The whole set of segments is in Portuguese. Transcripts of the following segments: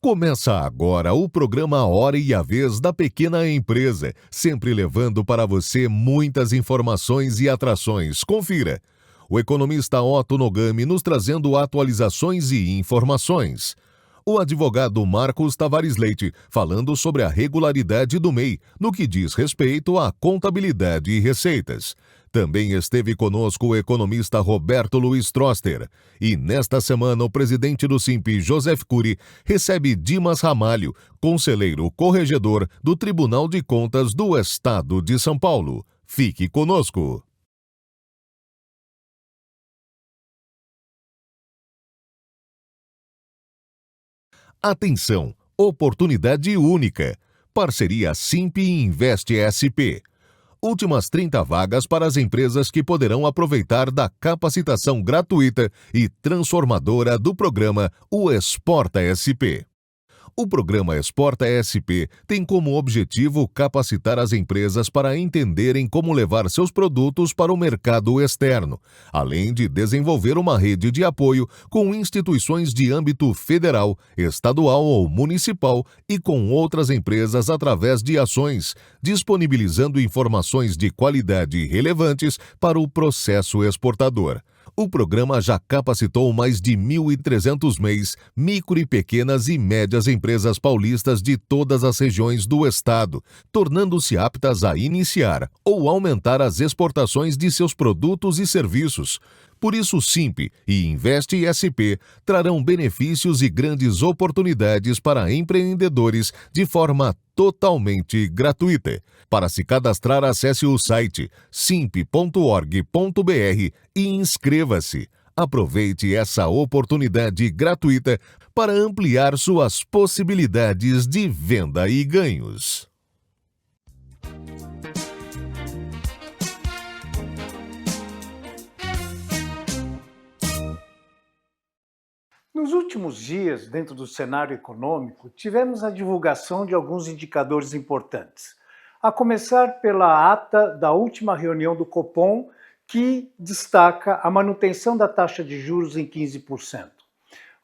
Começa agora o programa Hora e a Vez da Pequena Empresa, sempre levando para você muitas informações e atrações. Confira. O economista Otto Nogami nos trazendo atualizações e informações. O advogado Marcos Tavares Leite falando sobre a regularidade do MEI, no que diz respeito à contabilidade e receitas. Também esteve conosco o economista Roberto Luiz Troster. E nesta semana o presidente do SIMP, Joseph Cury, recebe Dimas Ramalho, conselheiro corregedor do Tribunal de Contas do Estado de São Paulo. Fique conosco. Atenção! Oportunidade única. Parceria SIMP e Investe SP. Últimas 30 vagas para as empresas que poderão aproveitar da capacitação gratuita e transformadora do programa O Exporta SP. O programa Exporta SP tem como objetivo capacitar as empresas para entenderem como levar seus produtos para o mercado externo, além de desenvolver uma rede de apoio com instituições de âmbito federal, estadual ou municipal e com outras empresas através de ações, disponibilizando informações de qualidade relevantes para o processo exportador. O programa já capacitou mais de 1.300 MEIs, micro e pequenas e médias empresas paulistas de todas as regiões do estado, tornando-se aptas a iniciar ou aumentar as exportações de seus produtos e serviços. Por isso, o SIMP e Investe SP trarão benefícios e grandes oportunidades para empreendedores de forma totalmente gratuita. Para se cadastrar, acesse o site simp.org.br e inscreva-se. Aproveite essa oportunidade gratuita para ampliar suas possibilidades de venda e ganhos. Nos últimos dias, dentro do cenário econômico, tivemos a divulgação de alguns indicadores importantes. A começar pela ata da última reunião do Copom, que destaca a manutenção da taxa de juros em 15%.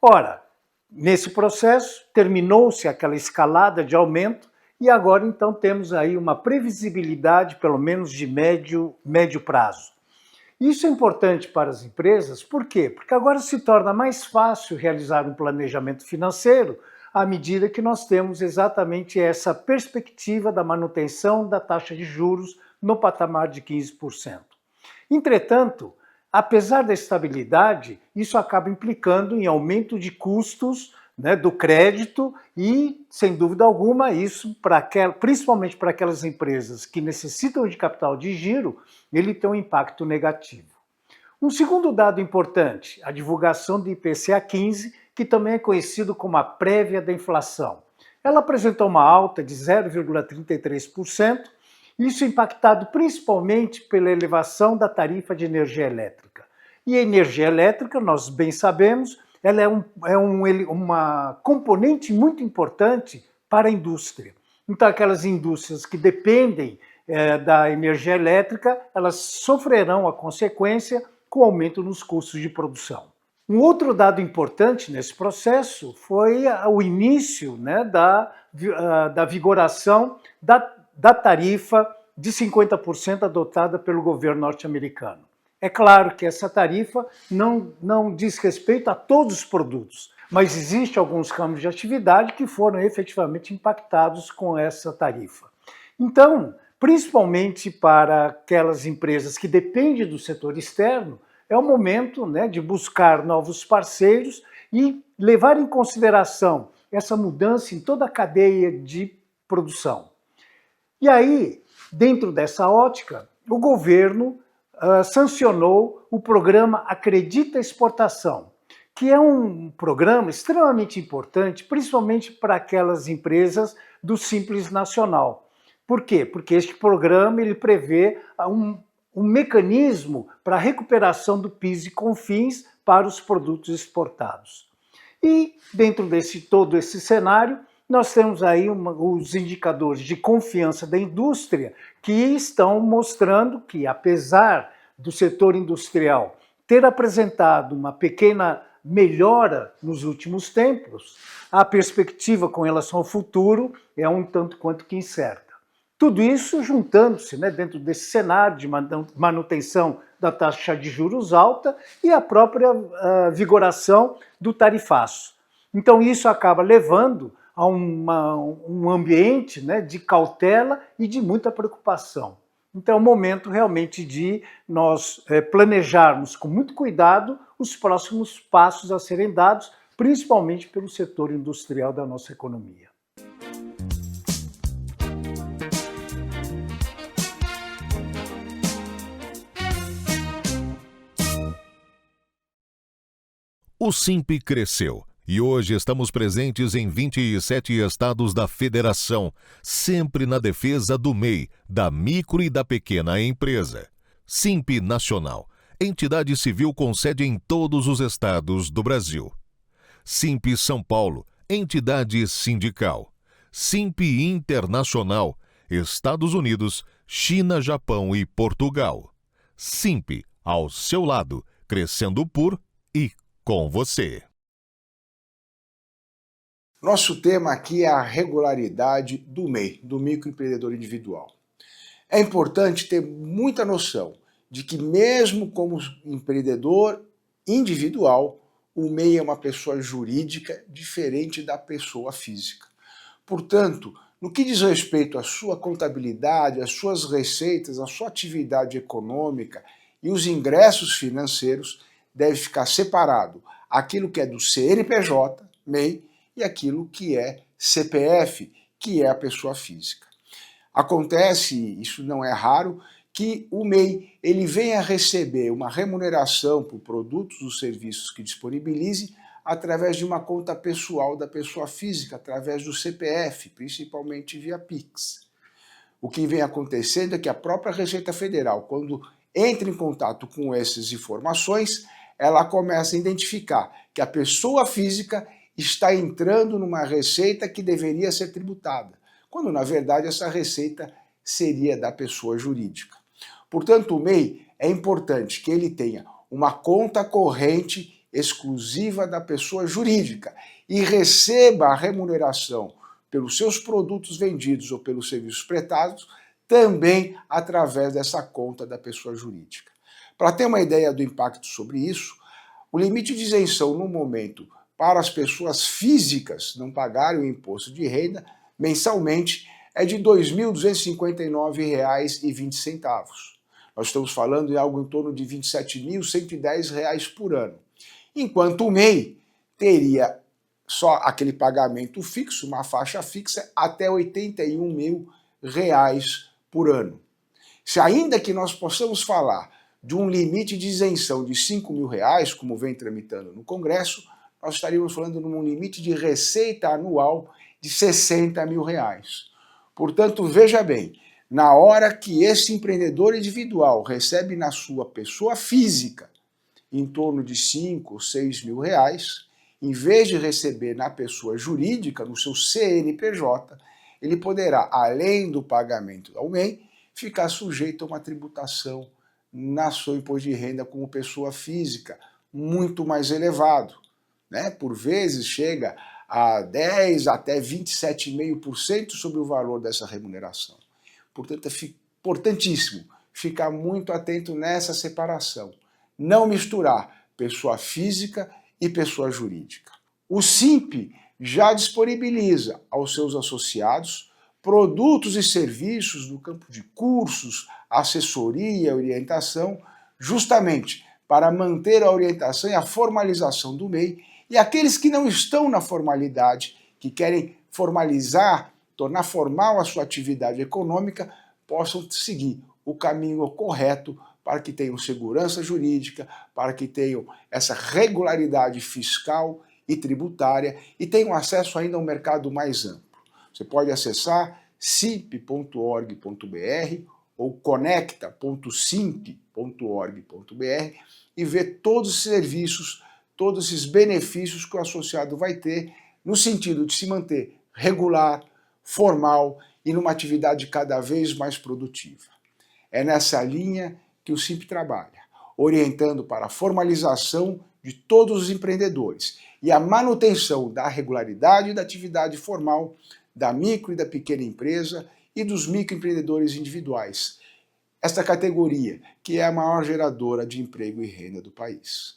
Ora, nesse processo, terminou-se aquela escalada de aumento e agora então temos aí uma previsibilidade, pelo menos de médio prazo. Isso é importante para as empresas, por quê? Porque agora se torna mais fácil realizar um planejamento financeiro à medida que nós temos exatamente essa perspectiva da manutenção da taxa de juros no patamar de 15%. Entretanto, apesar da estabilidade, isso acaba implicando em aumento de custos, do crédito e, sem dúvida alguma, isso, principalmente para aquelas empresas que necessitam de capital de giro, ele tem um impacto negativo. Um segundo dado importante, a divulgação do IPCA 15, que também é conhecido como a prévia da inflação. Ela apresentou uma alta de 0,33%, isso impactado principalmente pela elevação da tarifa de energia elétrica. E a energia elétrica, nós bem sabemos, ela é uma componente muito importante para a indústria. Então, aquelas indústrias que dependem da energia elétrica, elas sofrerão a consequência com o aumento nos custos de produção. Um outro dado importante nesse processo foi o início da vigoração da tarifa de 50% adotada pelo governo norte-americano. É claro que essa tarifa não diz respeito a todos os produtos, mas existem alguns ramos de atividade que foram efetivamente impactados com essa tarifa. Então, principalmente para aquelas empresas que dependem do setor externo, é o momento de buscar novos parceiros e levar em consideração essa mudança em toda a cadeia de produção. E aí, dentro dessa ótica, o governo sancionou o programa Acredita Exportação, que é um programa extremamente importante, principalmente para aquelas empresas do Simples Nacional. Por quê? Porque este programa ele prevê um mecanismo para a recuperação do PIS e COFINS para os produtos exportados. E dentro desse todo esse cenário, nós temos aí os indicadores de confiança da indústria que estão mostrando que, apesar do setor industrial ter apresentado uma pequena melhora nos últimos tempos, a perspectiva com relação ao futuro é um tanto quanto que incerta. Tudo isso juntando-se, né, dentro desse cenário de manutenção da taxa de juros alta e a própria vigoração do tarifaço. Então isso acaba levando a um ambiente, né, de cautela e de muita preocupação. Então é o momento realmente de nós planejarmos com muito cuidado os próximos passos a serem dados, principalmente pelo setor industrial da nossa economia. O Simp cresceu e hoje estamos presentes em 27 estados da federação, sempre na defesa do MEI, da micro e da pequena empresa. Simp Nacional, entidade civil com sede em todos os estados do Brasil. Simp São Paulo, entidade sindical. Simp Internacional, Estados Unidos, China, Japão e Portugal. Simp, ao seu lado, crescendo por e com você. Nosso tema aqui é a regularidade do MEI, do microempreendedor individual. É importante ter muita noção de que mesmo como empreendedor individual, o MEI é uma pessoa jurídica diferente da pessoa física. Portanto, no que diz respeito à sua contabilidade, às suas receitas, à sua atividade econômica e os ingressos financeiros, deve ficar separado aquilo que é do CNPJ, MEI, e aquilo que é CPF, que é a pessoa física. Acontece, isso não é raro, que o MEI ele venha receber uma remuneração por produtos ou serviços que disponibilize através de uma conta pessoal da pessoa física, através do CPF, principalmente via Pix. O que vem acontecendo é que a própria Receita Federal, quando entra em contato com essas informações, ela começa a identificar que a pessoa física está entrando numa receita que deveria ser tributada, quando na verdade essa receita seria da pessoa jurídica. Portanto, o MEI é importante que ele tenha uma conta corrente exclusiva da pessoa jurídica e receba a remuneração pelos seus produtos vendidos ou pelos serviços prestados também através dessa conta da pessoa jurídica. Para ter uma ideia do impacto sobre isso, o limite de isenção no momento para as pessoas físicas não pagarem o imposto de renda mensalmente é de R$ 2.259,20. Nós estamos falando de algo em torno de R$ 27.110 por ano. Enquanto o MEI teria só aquele pagamento fixo, uma faixa fixa, até R$ 81.000 por ano. Se ainda que nós possamos falar de um limite de isenção de R$ 5.000, como vem tramitando no Congresso, nós estaríamos falando de um limite de receita anual de R$ 60.000. Portanto, veja bem, na hora que esse empreendedor individual recebe na sua pessoa física em torno de R$ 5 ou R$ 6.000, em vez de receber na pessoa jurídica, no seu CNPJ, ele poderá, além do pagamento ao MEI, ficar sujeito a uma tributação na seu imposto de renda como pessoa física, muito mais elevado, né? Por vezes chega a 10 até 27,5% sobre o valor dessa remuneração. Portanto, é importantíssimo ficar muito atento nessa separação. Não misturar pessoa física e pessoa jurídica. O Simp já disponibiliza aos seus associados produtos e serviços no campo de cursos, assessoria, orientação, justamente para manter a orientação e a formalização do MEI, e aqueles que não estão na formalidade, que querem formalizar, tornar formal a sua atividade econômica, possam seguir o caminho correto para que tenham segurança jurídica, para que tenham essa regularidade fiscal e tributária e tenham acesso ainda a um mercado mais amplo. Você pode acessar simp.org.br ou conecta.simp.org.br e ver todos os serviços, todos esses benefícios que o associado vai ter no sentido de se manter regular, formal e numa atividade cada vez mais produtiva. É nessa linha que o Simp trabalha, orientando para a formalização de de todos os empreendedores e a manutenção da regularidade da atividade formal da micro e da pequena empresa e dos microempreendedores individuais. Esta categoria, que é a maior geradora de emprego e renda do país.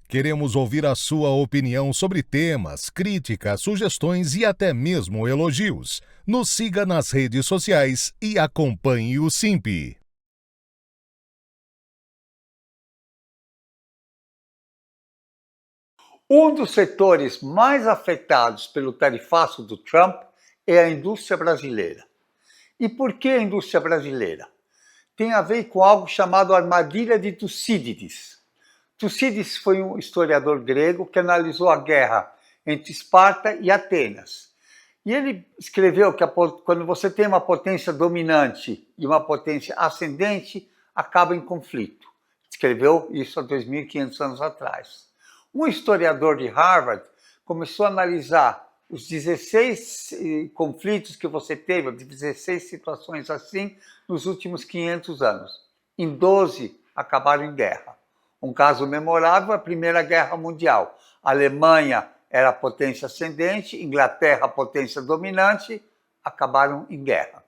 Queremos ouvir a sua opinião sobre temas, críticas, sugestões e até mesmo elogios. Nos siga nas redes sociais e acompanhe o SIMP. Um dos setores mais afetados pelo tarifaço do Trump é a indústria brasileira. E por que a indústria brasileira? Tem a ver com algo chamado armadilha de Tucídides. Tucídides foi um historiador grego que analisou a guerra entre Esparta e Atenas. E ele escreveu que quando você tem uma potência dominante e uma potência ascendente, acaba em conflito. Escreveu isso há 2.500 anos atrás. Um historiador de Harvard começou a analisar os 16 conflitos que você teve, 16 situações assim, nos últimos 500 anos. Em 12, acabaram em guerra. Um caso memorável é a Primeira Guerra Mundial. A Alemanha era a potência ascendente, Inglaterra a potência dominante, acabaram em guerra.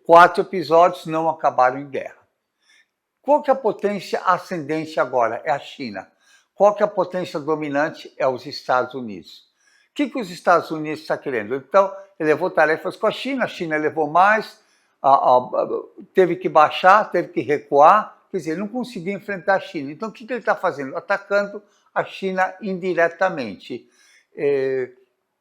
4 episódios não acabaram em guerra. Qual que é a potência ascendente agora? É a China. Qual que é a potência dominante? É os Estados Unidos. O que os Estados Unidos estão querendo? Então, ele levou tarefas com a China levou mais, teve que baixar, teve que recuar, quer dizer, ele não conseguia enfrentar a China. Então, o que ele está fazendo? Atacando a China indiretamente.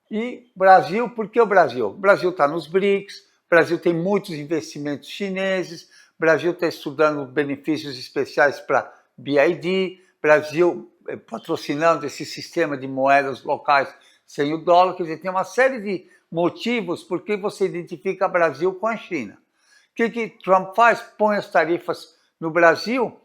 E Brasil, por que o Brasil? O Brasil está nos BRICS, o Brasil tem muitos investimentos chineses, o Brasil está estudando benefícios especiais para BID, Brasil patrocinando esse sistema de moedas locais sem o dólar, quer dizer, tem uma série de motivos por que você identifica o Brasil com a China. O que Trump faz? Põe as tarifas no Brasil.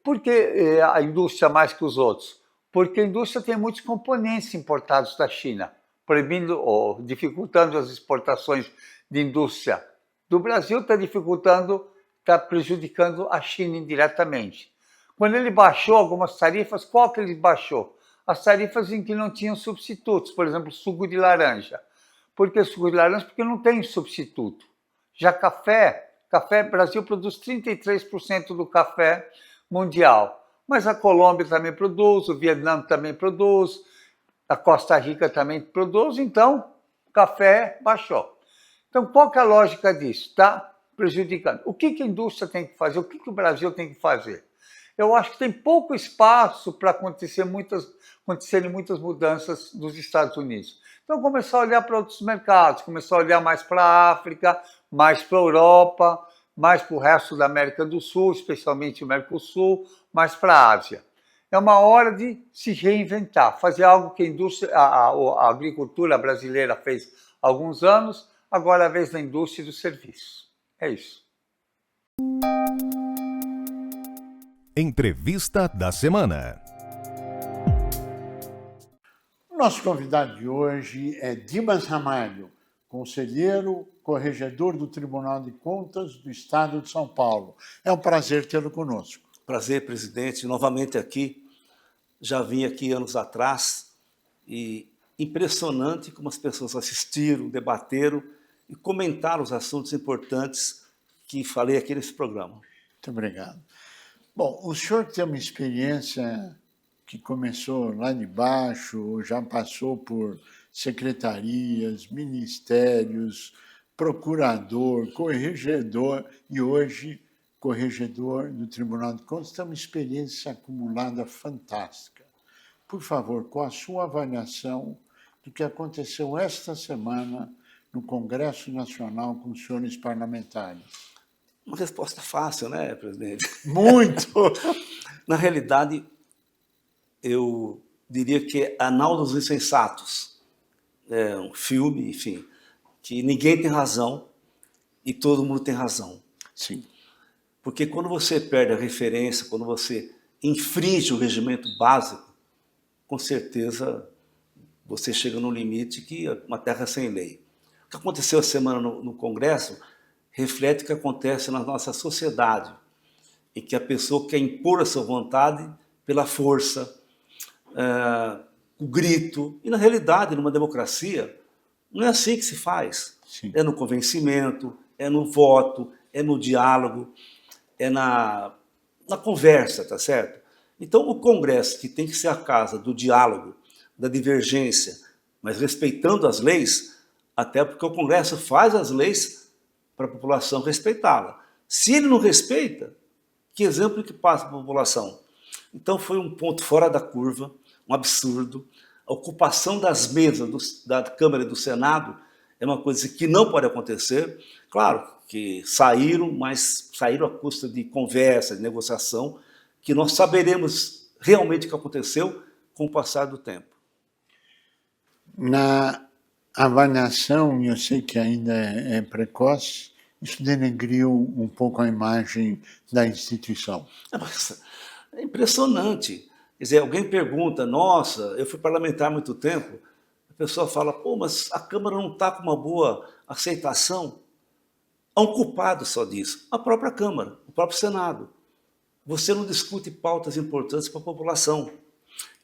Por que a indústria mais que os outros? Porque a indústria tem muitos componentes importados da China, proibindo ou dificultando as exportações de indústria do Brasil, está prejudicando a China indiretamente. Quando ele baixou algumas tarifas, qual que ele baixou? As tarifas em que não tinham substitutos, por exemplo, suco de laranja. Por que suco de laranja? Porque não tem substituto. Já café, o Brasil produz 33% do café mundial. Mas a Colômbia também produz, o Vietnã também produz, a Costa Rica também produz, então o café baixou. Então, qual que é a lógica disso? Está prejudicando. O que a indústria tem que fazer? O que o Brasil tem que fazer? Eu acho que tem pouco espaço para acontecerem muitas mudanças nos Estados Unidos. Então, começar a olhar para outros mercados, começar a olhar mais para a África, mais para a Europa, mais para o resto da América do Sul, especialmente o Mercosul, mais para a Ásia. É uma hora de se reinventar, fazer algo que a agricultura brasileira fez há alguns anos, agora é a vez da indústria e do serviço. É isso. Entrevista da semana. Nosso convidado de hoje é Dimas Ramalho, conselheiro, corregedor do Tribunal de Contas do Estado de São Paulo. É um prazer tê-lo conosco. Prazer, presidente, novamente aqui. Já vim aqui anos atrás e impressionante como as pessoas assistiram, debateram e comentaram os assuntos importantes que falei aqui nesse programa. Muito obrigado. Bom, o senhor tem uma experiência que começou lá de baixo, já passou por secretarias, ministérios, procurador, corregedor e hoje corregedor do Tribunal de Contas. Tem uma experiência acumulada fantástica. Por favor, qual a sua avaliação do que aconteceu esta semana no Congresso Nacional com os senhores parlamentares? Uma resposta fácil, né, presidente? Muito! Na realidade, eu diria que é A Nau dos Insensatos. É um filme, enfim, que ninguém tem razão e todo mundo tem razão. Sim. Porque quando você perde a referência, quando você infringe o regimento básico, com certeza você chega num limite que é uma terra sem lei. O que aconteceu essa semana no Congresso reflete o que acontece na nossa sociedade, em que a pessoa quer impor a sua vontade pela força, o grito. E, na realidade, numa democracia, não é assim que se faz. Sim. É no convencimento, é no voto, é no diálogo, é na conversa, tá certo? Então, o Congresso, que tem que ser a casa do diálogo, da divergência, mas respeitando as leis, até porque o Congresso faz as leis para a população respeitá-la. Se ele não respeita, que exemplo que passa para a população? Então, foi um ponto fora da curva, um absurdo. A ocupação das mesas da Câmara e do Senado é uma coisa que não pode acontecer. Claro que saíram, mas saíram à custa de conversa, de negociação, que nós saberemos realmente o que aconteceu com o passar do tempo. Na avaliação, e eu sei que ainda é precoce, isso denegriu um pouco a imagem da instituição. É impressionante. Quer dizer, alguém pergunta, nossa, eu fui parlamentar há muito tempo, a pessoa fala, pô, mas a Câmara não está com uma boa aceitação. Há um culpado só disso, a própria Câmara, o próprio Senado. Você não discute pautas importantes para a população.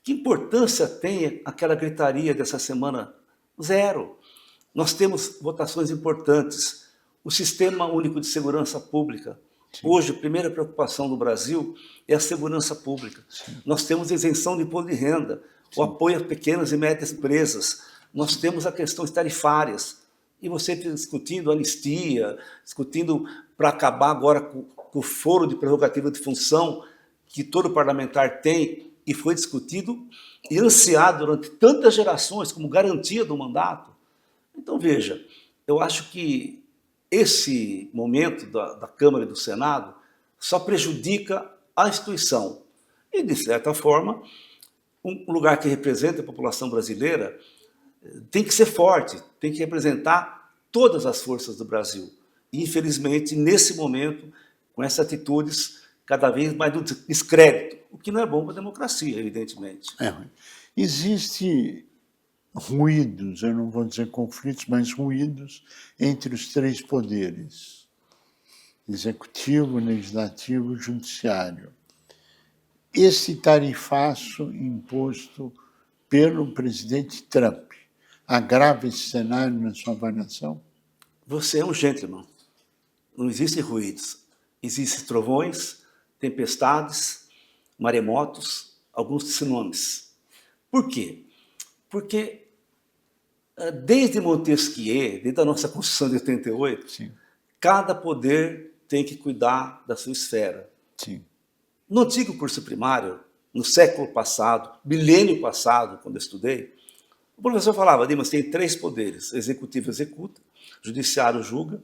Que importância tem aquela gritaria dessa semana? Zero. Nós temos votações importantes. O Sistema Único de Segurança Pública. Sim. Hoje, a primeira preocupação do Brasil é a segurança pública. Sim. Nós temos isenção de imposto de renda, sim, o apoio a pequenas e médias empresas. Nós temos as questões tarifárias. E você discutindo anistia, discutindo para acabar agora com o foro de prerrogativa de função que todo parlamentar tem e foi discutido e ansiado durante tantas gerações como garantia do mandato. Então, veja, eu acho que esse momento da Câmara e do Senado só prejudica a instituição. E, de certa forma, um lugar que representa a população brasileira tem que ser forte, tem que representar todas as forças do Brasil. E, infelizmente, nesse momento, com essas atitudes cada vez mais do descrédito, o que não é bom para a democracia, evidentemente. Existe ruídos, eu não vou dizer conflitos, mas ruídos entre os três poderes, executivo, legislativo e judiciário. Esse tarifaço imposto pelo presidente Trump agrava esse cenário na sua avaliação? Você é um gentleman. Não existem ruídos. Existem trovões, tempestades, maremotos, alguns tsunamis. Por quê? Porque desde Montesquieu, desde a nossa Constituição de 88, sim, cada poder tem que cuidar da sua esfera. Sim. No antigo curso primário, no século passado, milênio passado, quando eu estudei, o professor falava, Dimas, tem três poderes, o executivo executa, o judiciário julga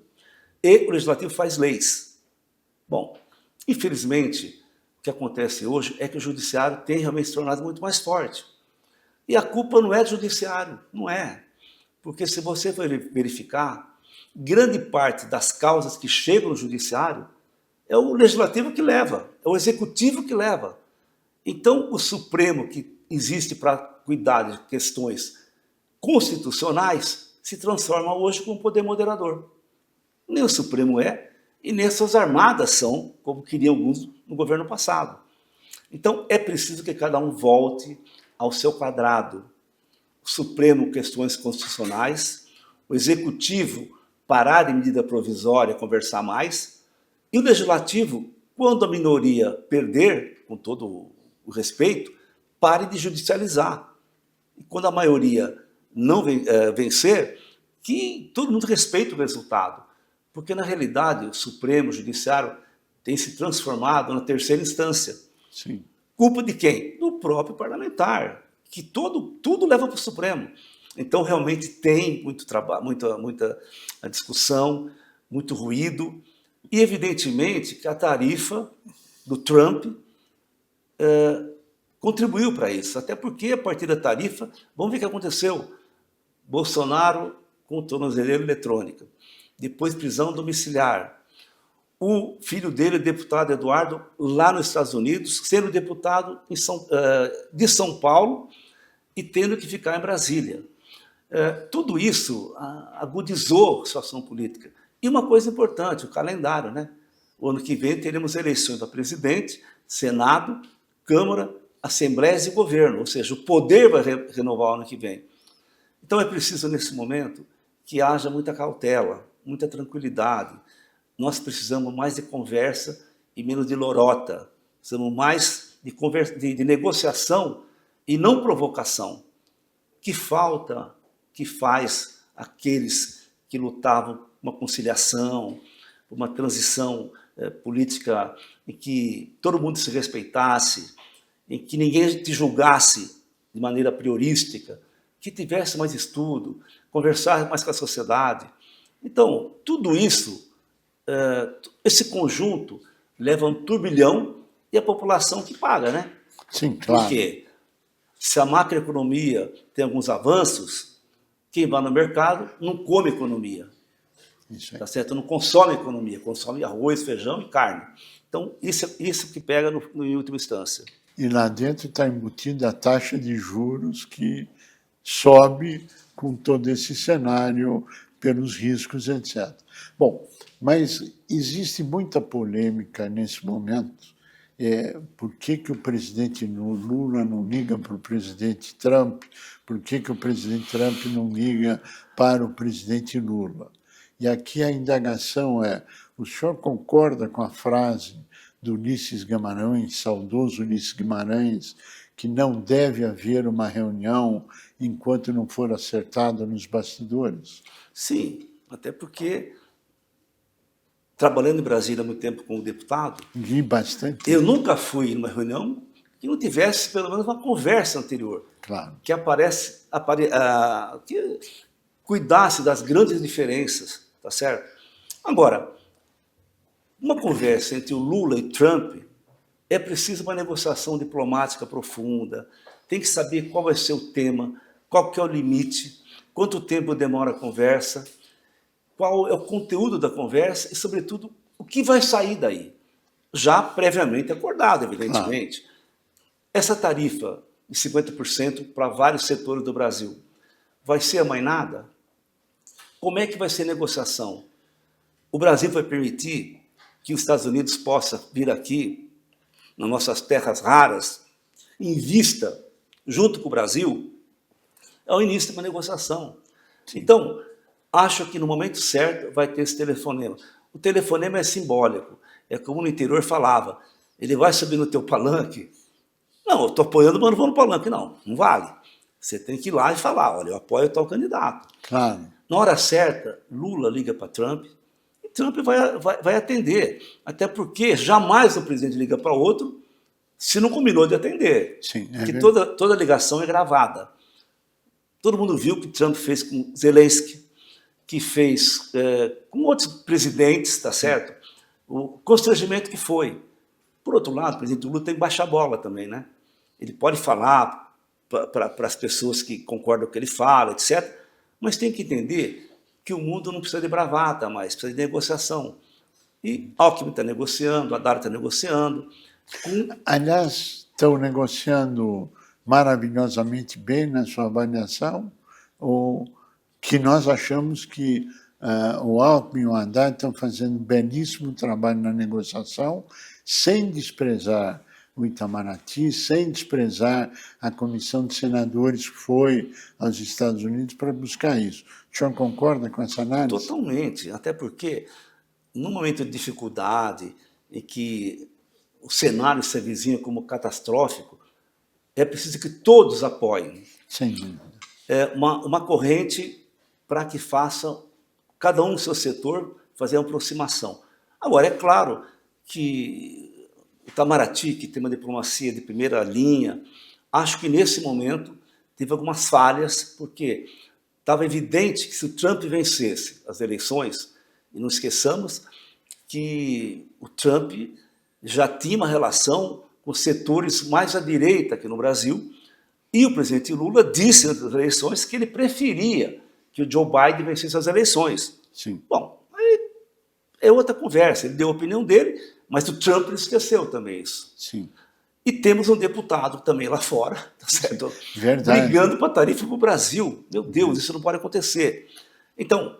e o legislativo faz leis. Bom, infelizmente, o que acontece hoje é que o judiciário tem realmente se tornado muito mais forte. E a culpa não é do judiciário, não é. Porque se você for verificar, grande parte das causas que chegam no judiciário é o legislativo que leva, é o executivo que leva. Então, o Supremo, que existe para cuidar de questões constitucionais, se transforma hoje como poder moderador. Nem o Supremo é, e nem as suas armadas são, como queriam alguns no governo passado. Então, é preciso que cada um volte ao seu quadrado. O Supremo, questões constitucionais, o Executivo, parar de medida provisória, conversar mais, e o Legislativo, quando a minoria perder, com todo o respeito, pare de judicializar. E quando a maioria não vencer, que todo mundo respeite o resultado. Porque, na realidade, o Supremo, o Judiciário, tem se transformado na terceira instância. Sim. Culpa de quem? Do próprio parlamentar, que tudo leva para o Supremo. Então, realmente, tem muito trabalho, muita discussão, muito ruído, e, evidentemente, que a tarifa do Trump contribuiu para isso. Até porque, a partir da tarifa, vamos ver o que aconteceu. Bolsonaro com tornozeleira eletrônica. Depois, prisão domiciliar. O filho dele, o deputado Eduardo, lá nos Estados Unidos, sendo deputado de São Paulo, e tendo que ficar em Brasília. Tudo isso agudizou a situação política. E uma coisa importante, o calendário, né? O ano que vem teremos eleições para presidente, Senado, Câmara, Assembleias e governo, ou seja, o poder vai renovar o ano que vem. Então é preciso, nesse momento, que haja muita cautela, muita tranquilidade. Nós precisamos mais de conversa e menos de lorota. Precisamos mais de negociação e não provocação. Que falta que faz aqueles que lutavam por uma conciliação, por uma transição política em que todo mundo se respeitasse, em que ninguém te julgasse de maneira priorística, que tivesse mais estudo, conversar mais com a sociedade. Então, tudo isso, esse conjunto leva a um turbilhão e a população que paga, né? Sim, claro. Porque se a macroeconomia tem alguns avanços, quem vai no mercado não come economia. Isso aí. Tá certo? Não consome economia, consome arroz, feijão e carne. Então, isso que pega em última instância. E lá dentro está embutida a taxa de juros que sobe com todo esse cenário pelos riscos, etc. Bom, mas existe muita polêmica nesse momento. Por que o presidente Lula não liga para o presidente Trump? Por que o presidente Trump não liga para o presidente Lula? E aqui a indagação o senhor concorda com a frase do Ulisses Guimarães, saudoso Ulisses Guimarães, que não deve haver uma reunião enquanto não for acertada nos bastidores? Sim, até porque, trabalhando em Brasília há muito tempo como deputado, Li bastante. eu nunca fui numa reunião que não tivesse pelo menos uma conversa anterior, Claro. que que cuidasse das grandes diferenças, tá certo? Agora, uma conversa entre o Lula e Trump é preciso uma negociação diplomática profunda, tem que saber qual vai ser o tema, qual que é o limite, quanto tempo demora a conversa, qual é o conteúdo da conversa e, sobretudo, o que vai sair daí, já previamente acordado, evidentemente. Claro. Essa tarifa de 50% para vários setores do Brasil vai ser amainada? Como é que vai ser a negociação? O Brasil vai permitir que os Estados Unidos possa vir aqui, nas nossas terras raras, invista junto com o Brasil? É o início de uma negociação. Sim. Então, acho que no momento certo vai ter esse telefonema. O telefonema é simbólico, é como no interior falava, ele vai subir no teu palanque. Não, eu estou apoiando, mas não vou no palanque. Não vale. Você tem que ir lá e falar, olha, eu apoio o tal candidato. Claro. Na hora certa, Lula liga para Trump, e Trump vai atender. Até porque jamais o presidente liga para outro se não combinou de atender. Sim, porque toda ligação é gravada. Todo mundo viu o que Trump fez com Zelensky, que fez com outros presidentes, tá certo? O constrangimento que foi. Por outro lado, o presidente Lula tem que baixar a bola também, né? Ele pode falar para as pessoas que concordam com o que ele fala, etc., mas tem que entender que o mundo não precisa de bravata mais, precisa de negociação. E Alckmin está negociando, Haddad está negociando. Aliás, estão negociando maravilhosamente bem na sua avaliação, ou que nós achamos que o Alckmin e o Haddad estão fazendo um belíssimo trabalho na negociação, sem desprezar o Itamaraty, sem desprezar a comissão de senadores que foi aos Estados Unidos para buscar isso. O senhor concorda com essa análise? Totalmente, até porque, num momento de dificuldade, em que o cenário se avizinha como catastrófico, é preciso que todos apoiem. Sem dúvida. Uma corrente para que façam, cada um no seu setor, fazer uma aproximação. Agora, é claro que o Itamaraty, que tem uma diplomacia de primeira linha, acho que nesse momento teve algumas falhas, porque estava evidente que se o Trump vencesse as eleições, e não esqueçamos que o Trump já tinha uma relação com setores mais à direita aqui no Brasil, e o presidente Lula disse nas eleições que ele preferia que o Joe Biden vencesse as eleições. Sim. Bom, aí é outra conversa, ele deu a opinião dele, mas o Trump esqueceu também isso. Sim. E temos um deputado também lá fora, tá certo? Verdade. Brigando para tarifa para o Brasil. Meu Deus, isso não pode acontecer. Então,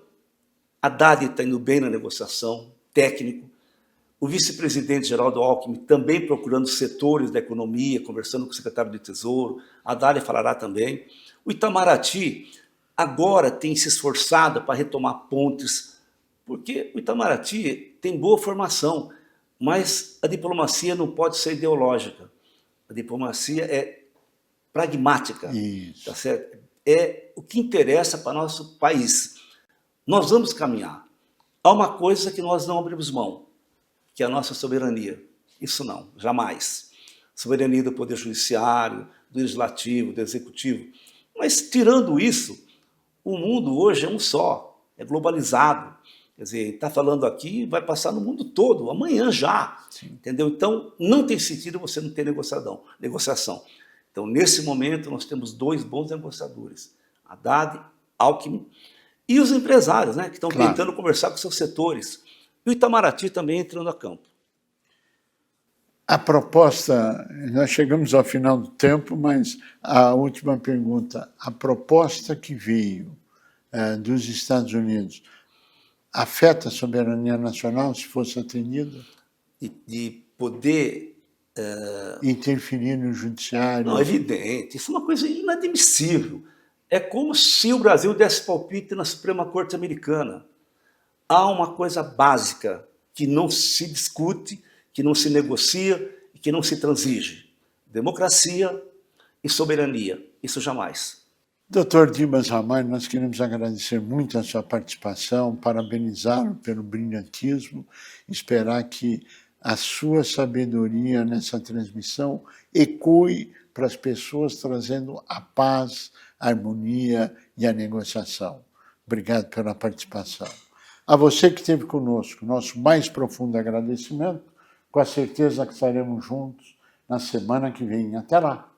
a Haddad está indo bem na negociação, técnico. O vice-presidente Geraldo Alckmin também procurando setores da economia, conversando com o secretário de Tesouro. A Haddad falará também. O Itamaraty agora tem se esforçado para retomar pontes, porque o Itamaraty tem boa formação, mas a diplomacia não pode ser ideológica. A diplomacia é pragmática, Isso. tá certo? É o que interessa para nosso país. Nós vamos caminhar. Há uma coisa que nós não abrimos mão, que é a nossa soberania. Isso não, jamais. Soberania do Poder Judiciário, do Legislativo, do Executivo. Mas, tirando isso, o mundo hoje é um só, é globalizado. Quer dizer, está falando aqui, vai passar no mundo todo, amanhã já. Sim. Entendeu? Então, não tem sentido você não ter negociação. Então, nesse momento, nós temos 2 bons negociadores, Haddad, Alckmin, e os empresários, né, que estão tentando conversar com seus setores. E o Itamaraty também entrando a campo. A proposta, nós chegamos ao final do tempo, mas a última pergunta, a proposta que veio dos Estados Unidos afeta a soberania nacional, se fosse atendida? De poder... interferir no judiciário? Não, é evidente, isso é uma coisa inadmissível. É como se o Brasil desse palpite na Suprema Corte Americana. Há uma coisa básica que não se discute, que não se negocia e que não se transige. Democracia e soberania. Isso jamais. Dr. Dimas Ramalho, nós queremos agradecer muito a sua participação, parabenizá-lo pelo brilhantismo, esperar que a sua sabedoria nessa transmissão ecoe para as pessoas, trazendo a paz, a harmonia e a negociação. Obrigado pela participação. A você que esteve conosco, nosso mais profundo agradecimento, com a certeza que estaremos juntos na semana que vem. Até lá!